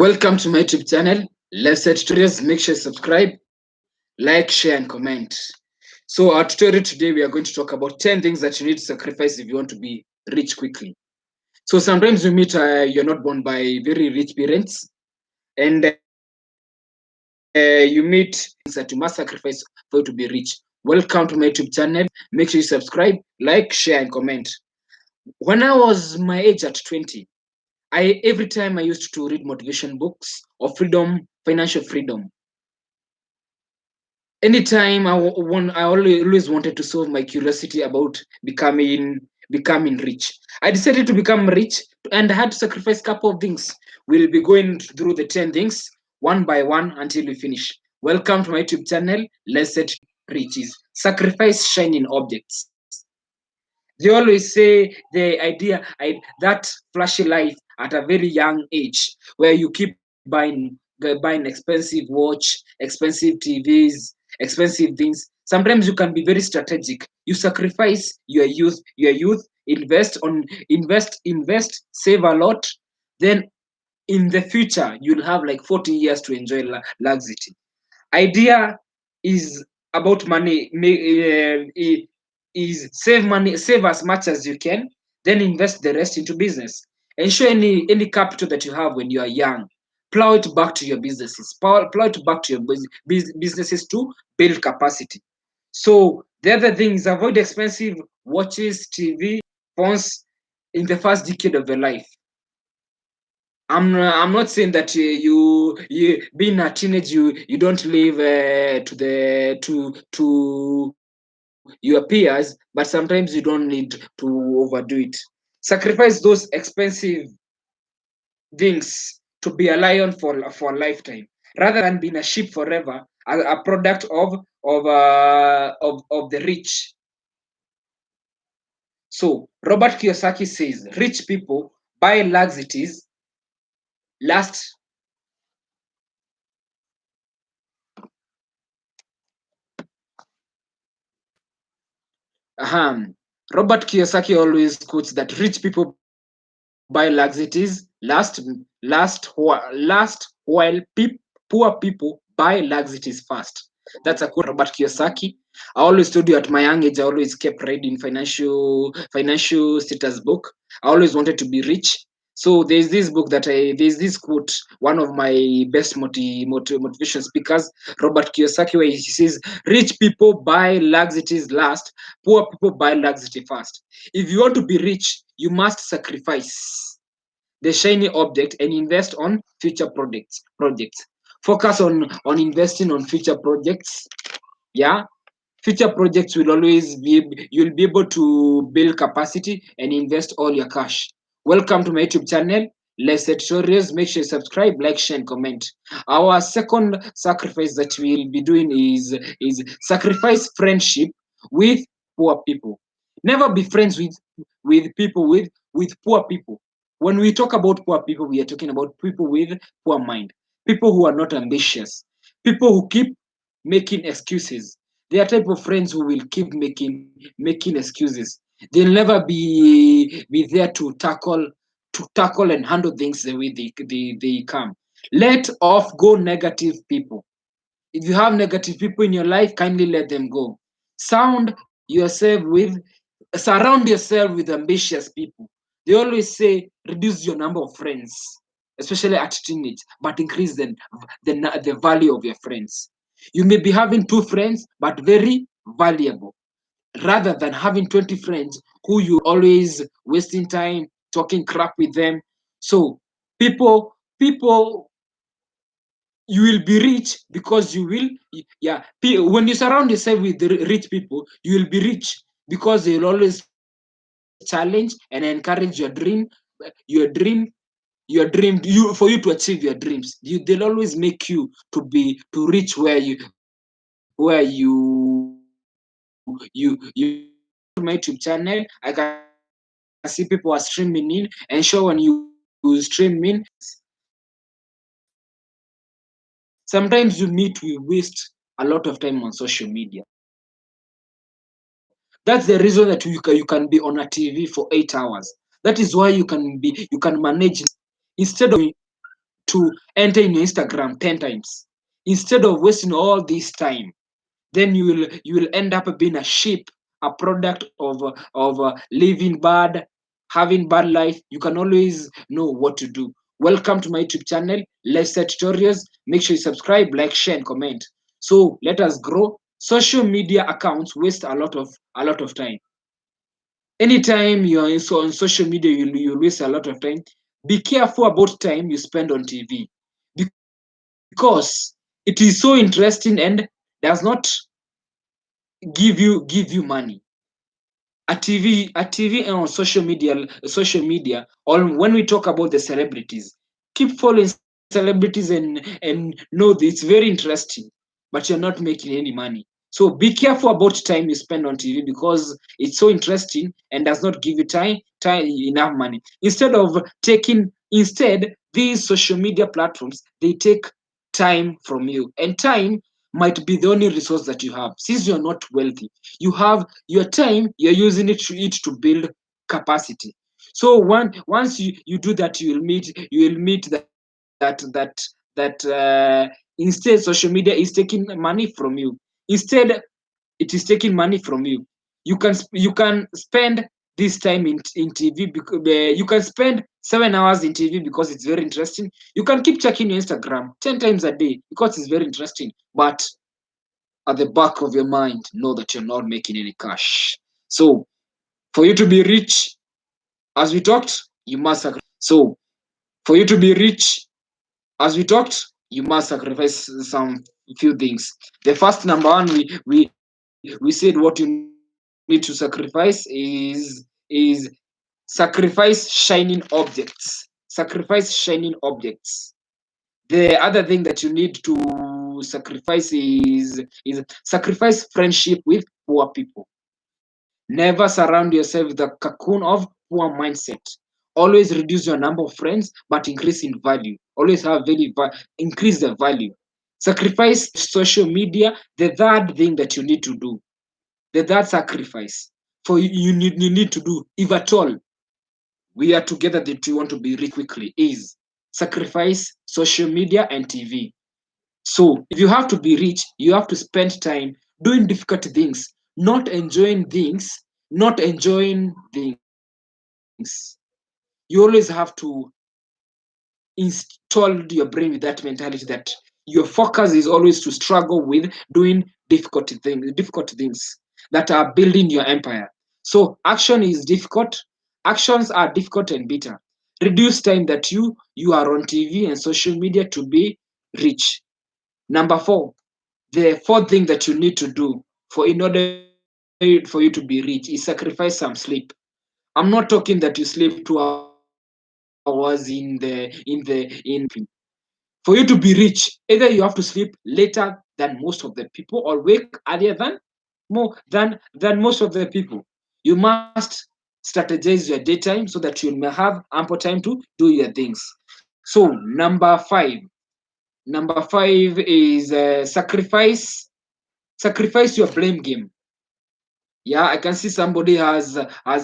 Welcome to my YouTube channel. Let's set tutorials. Make sure you subscribe, like, share, and comment. So our tutorial today, we are going to talk about 10 things that you need to sacrifice if you want to be rich quickly. So sometimes you meet, you're not born by very rich parents, and you meet things that you must sacrifice for you to be rich. Welcome to my YouTube channel. Make sure you subscribe, like, share, and comment. When I was my age at 20, every time I used to read motivation books of freedom, financial freedom. Anytime I always wanted to solve my curiosity about becoming rich. I decided to become rich, and I had to sacrifice a couple of things. We'll be going through the 10 things one by one until we finish. Welcome to my YouTube channel. Let's set riches. Sacrifice shiny objects. They always say the idea that flashy life at a very young age, where you keep buying expensive watch, expensive TVs, expensive things. Sometimes you can be very strategic. You sacrifice your youth, invest, save a lot. Then in the future, you'll have like 40 years to enjoy luxury. Idea is about money. Is save money, save as much as you can, then invest the rest into business. Ensure any capital that you have when you are young, plow it back to your businesses, plow it back to your businesses to build capacity. So the other thing is avoid expensive watches, TV, phones in the first decade of your life. I'm not saying that you being a teenage, you don't live to your peers, but sometimes you don't need to overdo it. Sacrifice those expensive things to be a lion for a lifetime, rather than being a sheep forever, a product of the rich. So Robert Kiyosaki says rich people buy luxuries last. Um, Robert Kiyosaki always quotes that rich people buy luxuries last while poor people buy luxuries fast. That's a quote from Robert Kiyosaki. I always told you at my young age, I always kept reading financial status book. I always wanted to be rich. So there's this quote, one of my best motivation speakers, Robert Kiyosaki, where he says, "Rich people buy luxuries last, poor people buy luxury fast." If you want to be rich, you must sacrifice the shiny object and invest on future projects. Focus on investing on future projects. Yeah, future projects will always be, you'll be able to build capacity and invest all your cash. Welcome to my YouTube channel. Let's set tutorials. Make sure you subscribe, like, share, and comment. Our second sacrifice that we'll be doing is sacrifice friendship with poor people. Never be friends with people with poor people. When we talk about poor people, we are talking about people with poor mind, people who are not ambitious, people who keep making excuses. They are type of friends who will keep making excuses. They'll never be there to tackle and handle things the way they come. Let off go negative people. If you have negative people in your life, kindly let them go. Sound yourself with Surround yourself with ambitious people. They always say reduce your number of friends, especially at teenage, but increase the value of your friends. You may be having two friends, but very valuable, rather than having 20 friends who you always wasting time talking crap with them. So people you will be rich because you will, yeah, when you surround yourself with the rich people, you will be rich because they will always challenge and encourage your dream you for you to achieve your dreams. They'll always make you to reach where you my YouTube channel. I can see people are streaming in, and sure, when you stream in, sometimes we waste a lot of time on social media. That's the reason that you can be on a TV for 8 hours. That is why you can manage instead of to enter in your Instagram 10 times instead of wasting all this time. Then you will end up being a sheep, a product of living bad, having bad life. You can always know what to do. Welcome to my YouTube channel, Lifestyle Tutorials. Make sure you subscribe, like, share, and comment. So let us grow. Social media accounts waste a lot of time. Anytime you're on social media, you waste a lot of time. Be careful about time you spend on TV because it is so interesting and does not give you money. A TV and on social media, or when we talk about the celebrities, keep following celebrities and know that it's very interesting, but you're not making any money. So be careful about time you spend on TV because it's so interesting and does not give you time enough money. Instead, these social media platforms, they take time from you, and time might be the only resource that you have. Since you're not wealthy, you have your time, you're using it to build capacity. So once you do that, you will meet that instead social media is taking money from you. Instead, it is taking money from you. You can spend this time in TV because you can spend 7 hours in TV because it's very interesting. You can keep checking your Instagram 10 times a day because it's very interesting, but at the back of your mind, know that you're not making any cash. So for you to be rich, as we talked, you must sacrifice. So for you to be rich, as we talked, you must sacrifice some few things. The first, number one, we said what you need to sacrifice is sacrifice shining objects. Sacrifice shining objects. The other thing that you need to sacrifice is sacrifice friendship with poor people. Never surround yourself with a cocoon of poor mindset. Always reduce your number of friends, but increase in value. Always have increase the value. Sacrifice social media. The third thing that you need to do, the third sacrifice for you need to do, if at all we are together that we want to be rich quickly, is sacrifice social media and TV. So if you have to be rich, you have to spend time doing difficult things, not enjoying things, not enjoying things. You always have to install your brain with that mentality that your focus is always to struggle with doing difficult things that are building your empire. So action is difficult. Actions are difficult and bitter. Reduce time that you are on TV and social media to be rich. Number four, the fourth thing that you need to do for you to be rich is sacrifice some sleep. I'm not talking that you sleep 2 hours in for you to be rich. Either you have to sleep later than most of the people or wake earlier than most of the people. You must strategize your daytime so that you may have ample time to do your things. So number five is sacrifice your blame game. Yeah, I can see somebody has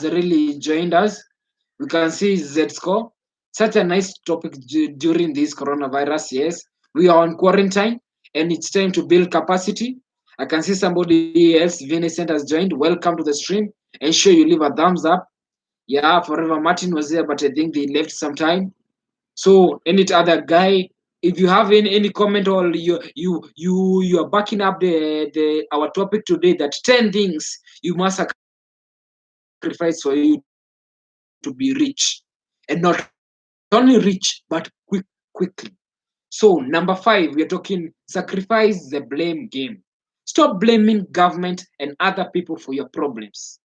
really joined us. We can see Z score. Such a nice topic during this coronavirus. Yes, we are on quarantine and it's time to build capacity. I can see somebody else, Vincent, has joined. Welcome to the stream. Ensure you leave a thumbs up. Yeah, Forever Martin was there, but I think they left some time. So any other guy, if you have any comment, or you are backing up the our topic today, that 10 things you must sacrifice for you to be rich, and not only rich but quickly. So number five, we are talking sacrifice the blame game. Stop blaming government and other people for your problems.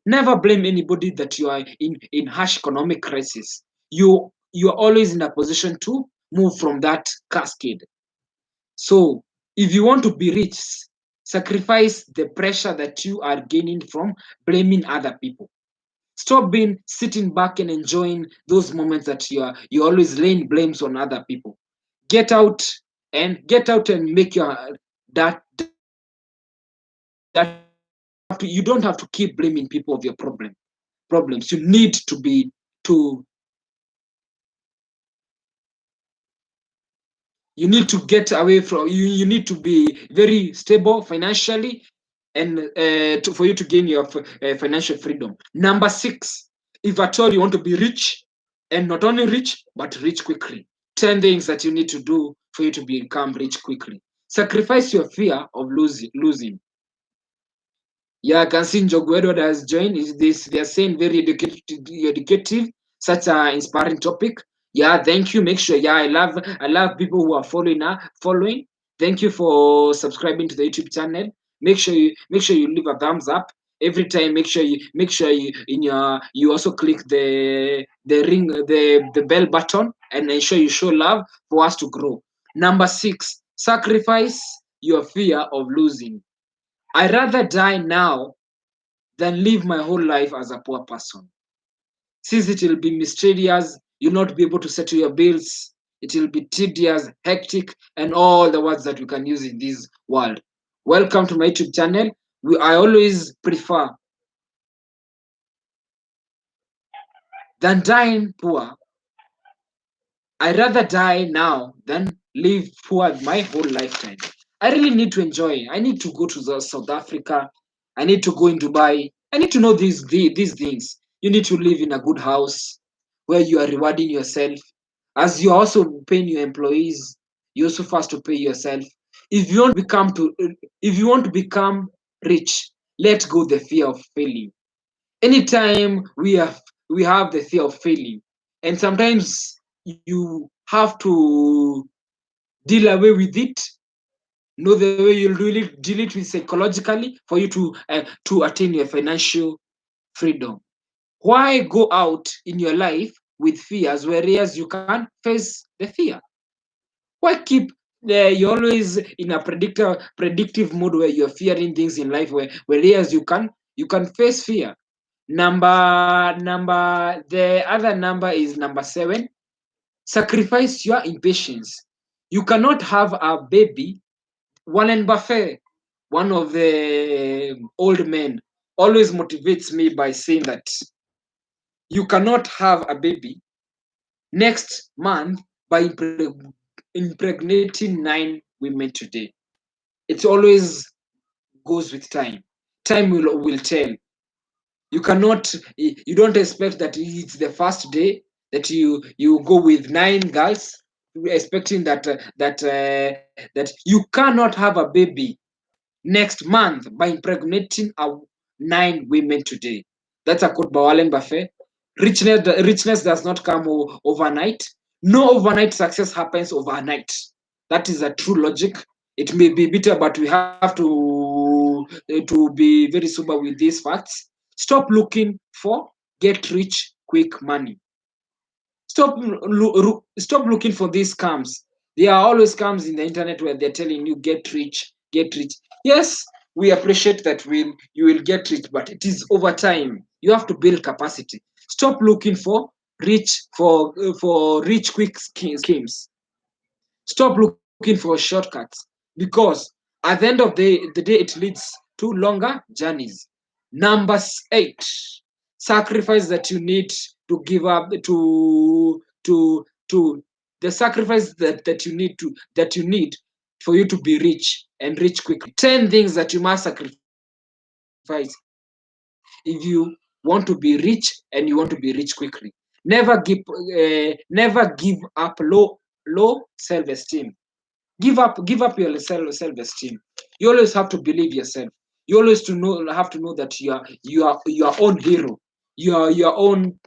Never blame anybody that you are in harsh economic crisis. You are always in a position to move from that cascade. So if you want to be rich, sacrifice the pressure that you are gaining from blaming other people. Stop being sitting back and enjoying those moments that you're always laying blames on other people. Get out and make your that you don't have to keep blaming people of your problems. You need to You need to get away from you need to be very stable financially and for you to gain your financial freedom. Number 6, if at all you want to be rich, and not only rich but rich quickly. 10 things that you need to do for you to become rich quickly. Sacrifice your fear of losing. Yeah, I can see Njogu Edward has joined. Is this they are saying very educative, such an inspiring topic. Yeah, thank you. Make sure. Yeah, I love people who are following. Thank you for subscribing to the YouTube channel. Make sure you leave a thumbs up every time. Make sure you in your you also click the bell button and ensure you show love for us to grow. Number 6, sacrifice your fear of losing. I rather die now than live my whole life as a poor person. Since it will be mysterious, you'll not be able to settle your bills, it will be tedious, hectic, and all the words that we can use in this world. Welcome to my YouTube channel. I always prefer than dying poor. I rather die now than live poor my whole lifetime. I really need to enjoy. I need to go to South Africa. I need to go in Dubai. I need to know these things. You need to live in a good house where you are rewarding yourself. As you're also paying your employees, you also first to pay yourself. If you want to become to if you want to become rich, let go the fear of failing. Anytime we have the fear of failing, and sometimes you have to deal away with it, know the way you'll deal it with psychologically for you to attain your financial freedom. Why go out in your life with fears whereas you can face the fear? Why keep you're always in a predictive mode where you're fearing things in life whereas you can face fear? The other number is number 7. Sacrifice your impatience. You cannot have a baby. Warren Buffett, one of the old men, always motivates me by saying that you cannot have a baby next month by impregnating 9 women today. It always goes with time. Time will tell. You don't expect that it's the first day that you go with 9 girls, expecting that you cannot have a baby next month by impregnating 9 women today. That's a quote by Warren Buffett. Richness does not come overnight. No overnight success happens overnight. That is a true logic. It may be bitter, but we have to be very sober with these facts. Stop looking for get rich quick money. Stop looking for these scams. There are always scams in the internet where they're telling you get rich, get rich. Yes, we appreciate that you will get rich, but it is over time. You have to build capacity. Stop looking for rich quick schemes. Stop looking for shortcuts, because at the end of the day it leads to longer journeys. Number 8, sacrifice that you need to give up to the sacrifice that you need for you to be rich and rich quickly. 10 things that you must sacrifice if you want to be rich and you want to be rich quickly. Never give up low self-esteem. Give up your self-esteem. You always have to believe yourself. You always have to know that you are your own hero. You are your own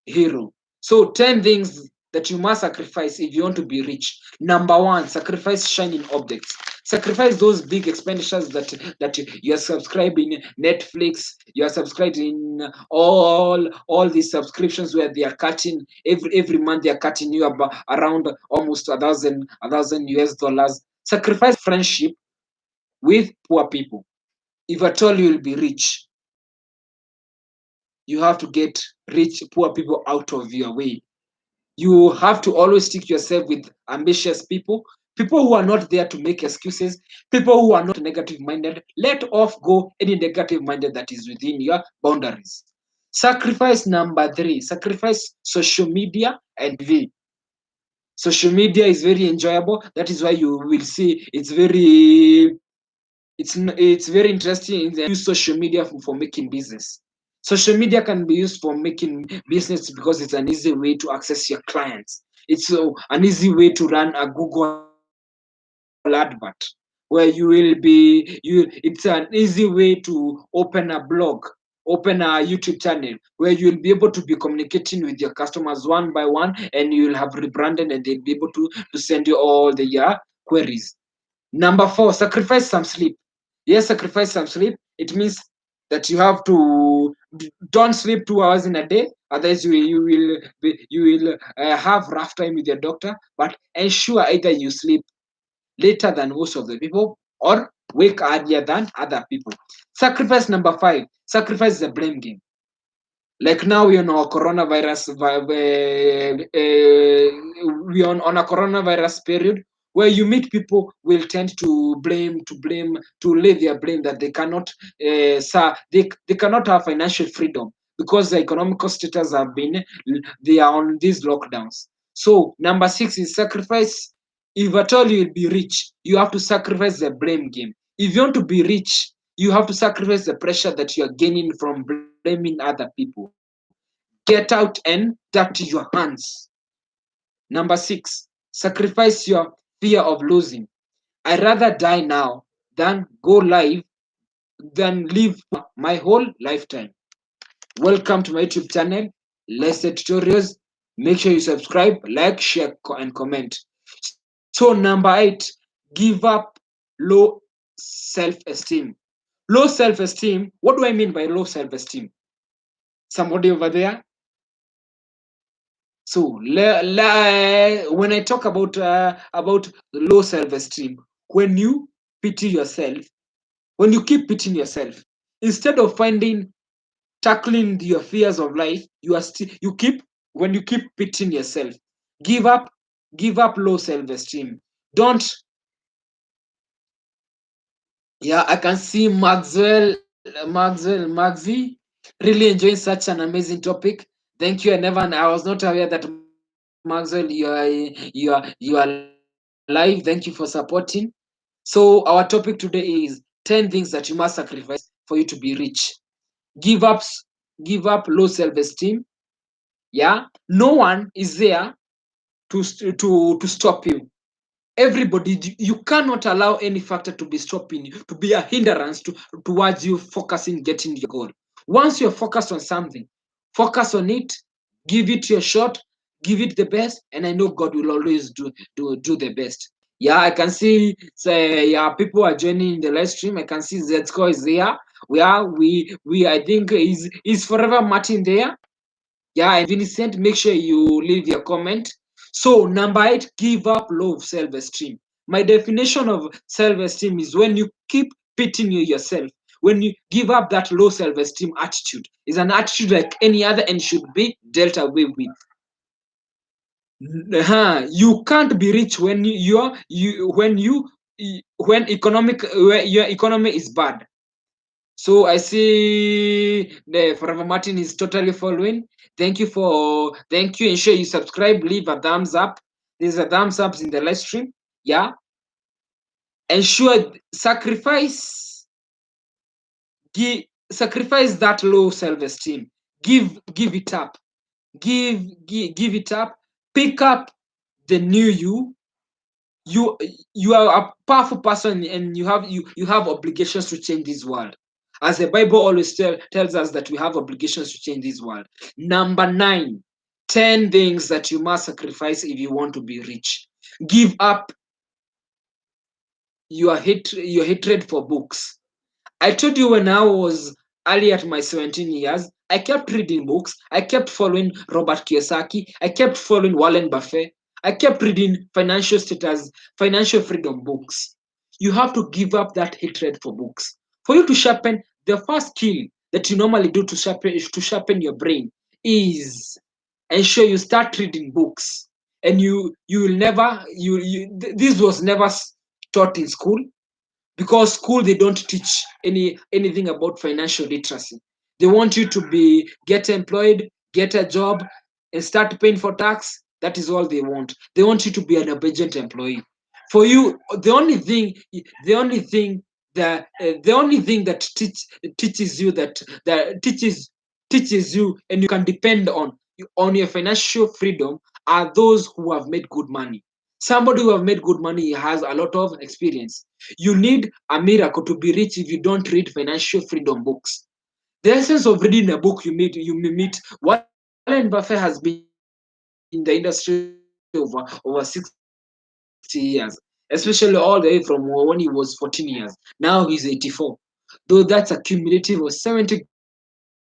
hero. So 10 things that you must sacrifice if you want to be rich. Number 1, sacrifice shining objects. Sacrifice those big expenditures that you are subscribing Netflix, you are subscribing all these subscriptions where they are cutting every month, they are cutting you about around almost a thousand US dollars. Sacrifice friendship with poor people. If at all you will be rich, you have to get poor people out of your way. You have to always stick yourself with ambitious people who are not there to make excuses, people who are not negative minded. Let off go any negative minded that is within your boundaries. Sacrifice number 3, sacrifice social media and TV. Social media is very enjoyable. That is why you will see it's very interesting. Use social media for making business. Social media can be used for making business because it's an easy way to access your clients. It's an easy way to run a Google advert where you will be you. It's an easy way to open a blog, open a YouTube channel where you'll be able to be communicating with your customers one by one, and you'll have rebranded, and they'll be able to send you all the queries. Number 4, sacrifice some sleep. Yes, sacrifice some sleep. It means that you have to don't sleep 2 hours in a day. Otherwise, you will have rough time with your doctor. But ensure either you sleep later than most of the people or wake earlier than other people. Sacrifice number 5. Sacrifice the blame game. Like now we're on our coronavirus, we're on a coronavirus period where you meet people will tend to lay their blame that they cannot they cannot have financial freedom because the economical status have been they are on these lockdowns. So number 6 is sacrifice. If at all you'll be rich, you have to sacrifice the blame game. If you want to be rich, you have to sacrifice the pressure that you are gaining from blaming other people. Get out and dirty your hands. Number 6, sacrifice your fear of losing. I rather die now than go live than live my whole lifetime. Welcome to my YouTube channel, Let's Say Tutorials. Make sure you subscribe, like, share, and comment. So number 8, give up low self-esteem. Low self-esteem. What do I mean by low self-esteem? Somebody over there? So when I talk about low self-esteem, when you pity yourself, when you keep pitying yourself, instead of finding tackling your fears of life, you keep when you keep pitying yourself. Give up, give up low self-esteem. Don't. Yeah, I can see Maxwell, really enjoying such an amazing topic. Thank you. I was not aware that Maxwell, you are live. Thank you for supporting. So our topic today is 10 things that you must sacrifice for you to be rich. Give up, give up low self-esteem. Yeah, no one is there to stop you. Everybody, you cannot allow any factor to be stopping you, to be a hindrance towards you focusing getting your goal. Once you're focused on something, focus on it, give it your shot, give it the best, and I know God will always do the best. Yeah, I can see say yeah, people are joining the live stream. I can see Zscore is there. We I think is forever Martin there. Yeah, and Vincent, make sure you leave your comment. So, number 8, give up low self-esteem. My definition of self-esteem is when you keep pitying yourself, when you give up that low self-esteem attitude. Is an attitude like any other and should be dealt away with. You can't be rich when your economy is bad. So I see the Forever Martin is totally following. Thank you. Ensure you subscribe, leave a thumbs up. There's a thumbs up in the live stream. Yeah. Ensure sacrifice that low self-esteem. Give it up. Give it up. Pick up the new you. You are a powerful person and you have obligations to change this world, as the Bible always tells us that we have obligations to change this world. Number 9, 10 things that you must sacrifice if you want to be rich. Give up your hatred for books. I told you when I was early at my 17 years, I kept reading books. I kept following Robert Kiyosaki. I kept following Warren Buffett. I kept reading financial freedom books. You have to give up that hatred for books. For you to sharpen, the first skill that you normally do to sharpen your brain is ensure you start reading books. And you will never this was never taught in school, because school they don't teach anything about financial literacy. They want you to get employed, get a job, and start paying for tax, That is all they want. They want you to be an obedient employee. For you, the only thing that teaches you that teaches you and you can depend on your financial freedom are those who have made good money. Somebody who have made good money has a lot of experience. You need a miracle to be rich if you don't read financial freedom books. The essence of reading a book you meet Warren Buffett has been in the industry over 60 years, especially all the way from when he was 14 years. Now he's 84. Though that's a cumulative of 70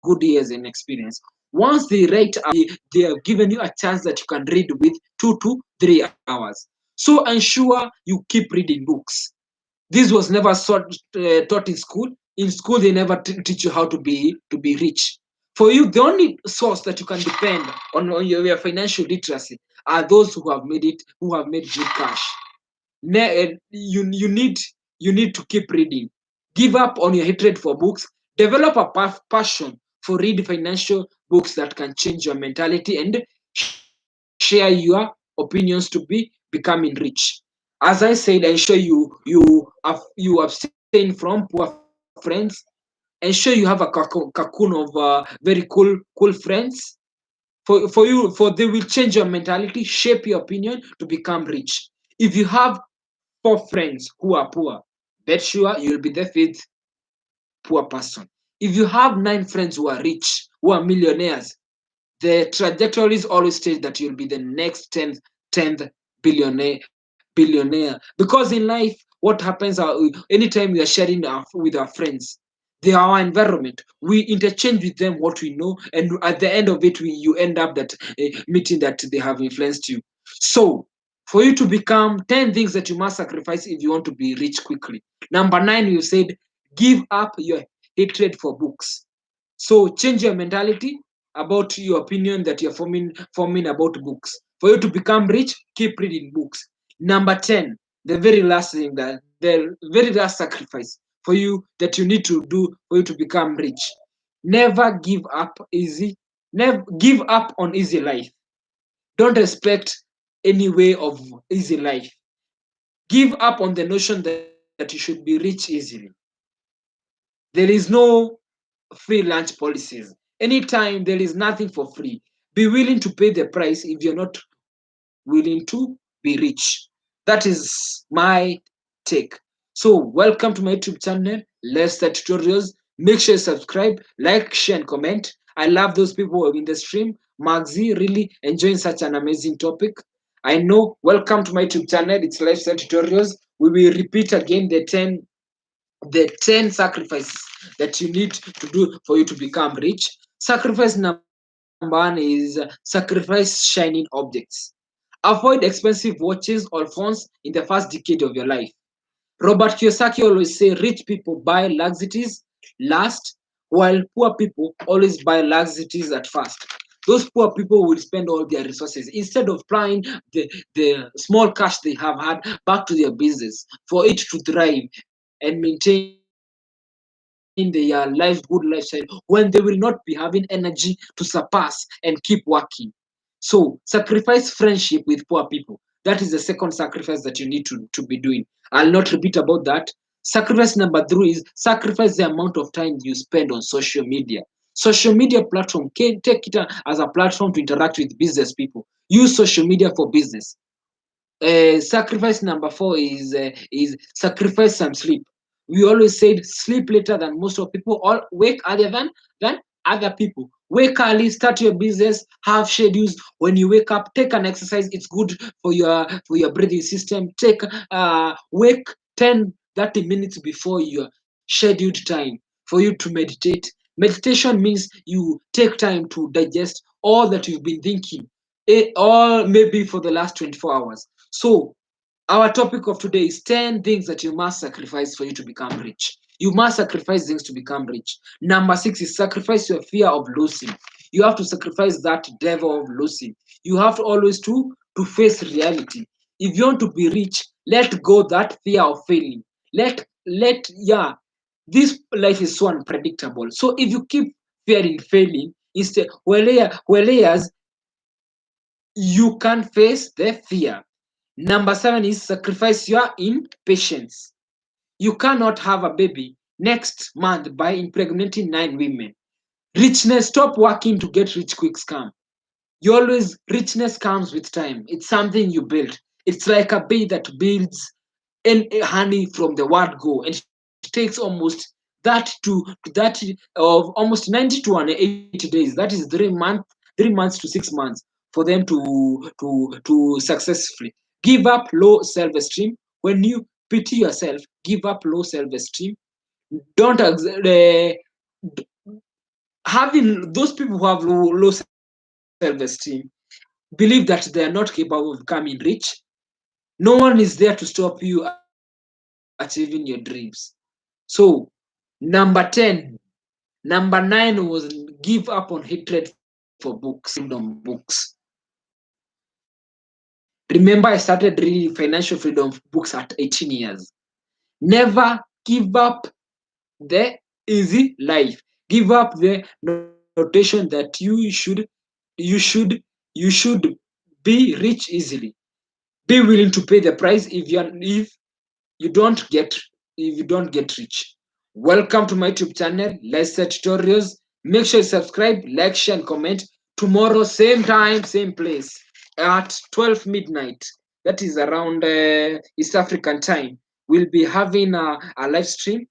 good years in experience. Once they write a book, they have given you a chance that you can read with 2 to 3 hours. So ensure you keep reading books. This was never taught in school. In school, they never teach you how to be rich. For you, the only source that you can depend on your financial literacy are those who have made it, who have made good cash. You need to keep reading. Give up on your hatred for books. Develop a passion for read financial books that can change your mentality and share your opinions to be becoming rich. As I said, ensure you abstain from poor friends. Ensure you have a cocoon of very cool friends. For they will change your mentality, shape your opinion to become rich. If you have 4 friends who are poor, bet sure you'll be the fifth poor person. If you have 9 friends who are rich, who are millionaires, the trajectory is always states that you'll be the next 10th billionaire. Because in life, what happens anytime we are sharing with our friends, they are our environment. We interchange with them what we know, and at the end of it, you end up that meeting that they have influenced you. So, for you to become 10 things that you must sacrifice if you want to be rich quickly. Number 9, you said, give up your hatred for books. So change your mentality about your opinion that you're forming about books. For you to become rich, keep reading books. Number 10, the very last thing, that the very last sacrifice for you that you need to do for you to become rich. Never give up easy. Never give up on easy life. Don't expect any way of easy life. Give up on the notion that you should be rich easily. There is no free lunch policies. Anytime there is nothing for free. Be willing to pay the price if you're not willing to be rich. That is my take. So, welcome to my YouTube channel, Let's Start Tutorials. Make sure you subscribe, like, share, and comment. I love those people who are in the stream. Magzi, really enjoying such an amazing topic. I know. Welcome to my YouTube channel. It's Lifestyle Tutorials. We will repeat again the 10 sacrifices that you need to do for you to become rich. Sacrifice number 1 is sacrifice shiny objects. Avoid expensive watches or phones in the first decade of your life. Robert Kiyosaki always say rich people buy luxuries last, while poor people always buy luxuries at first. Those poor people will spend all their resources instead of applying the small cash they have had back to their business for it to thrive and maintain their good lifestyle, when they will not be having energy to surpass and keep working. So sacrifice friendship with poor people. That is the second sacrifice that you need to be doing. I'll not repeat about that. Sacrifice number 3 is sacrifice the amount of time you spend on social media. Social media platform, can take it as a platform to interact with business people. Use social media for business. Sacrifice number 4 is sacrifice some sleep. We always said sleep later than most of people, or wake earlier than other people. Wake early, start your business, have schedules. When you wake up, take an exercise. It's good for your breathing system. Wake 10-30 minutes before your scheduled time for you to meditate. Meditation means you take time to digest all that you've been thinking, or maybe for the last 24 hours. So, our topic of today is 10 things that you must sacrifice for you to become rich. You must sacrifice things to become rich. Number 6 is sacrifice your fear of losing. You have to sacrifice that devil of losing. You have to always to face reality. If you want to be rich, let go that fear of failing. Yeah, this life is so unpredictable. So if you keep fearing failing, instead, well, yeah, you can face the fear. Number 7 is sacrifice your impatience. You cannot have a baby next month by impregnating 9 women. Richness, stop working to get rich quick scam. You always, richness comes with time. It's something you build. It's like a bee that builds honey from the word go, and it takes almost that of almost 90 to 180 days. That is 3 months to 6 months for them to successfully give up low self-esteem. When you pity yourself, give up low self-esteem. Don't having those people who have low self-esteem believe that they are not capable of becoming rich. No one is there to stop you achieving your dreams. So number 10, number 9 was give up on hatred for books, freedom books. Remember, I started reading financial freedom books at 18 years. Never give up the easy life. Give up the notation that you should, you should be rich easily. Be willing to pay the price if you don't get if you don't get rich. Welcome to my YouTube channel, Let's Say Tutorials. Make sure you subscribe, like, share, and comment. Tomorrow, same time, same place, at 12 midnight. That is around East African time. We'll be having a live stream.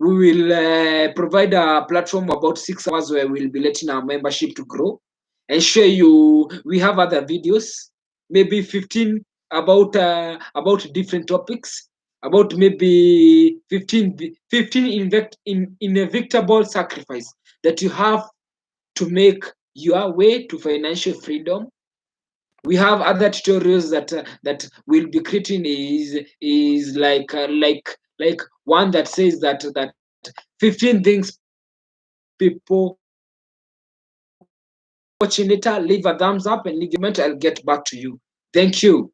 We will provide a platform about 6 hours where we'll be letting our membership to grow and show you. We have other videos, maybe 15 about different topics, about maybe 15 inevitable sacrifice that you have to make your way to financial freedom. We have other tutorials that we'll be creating is like one that says that 15 things people watching later. Leave a thumbs up and leave a comment. I'll get back to you. Thank you.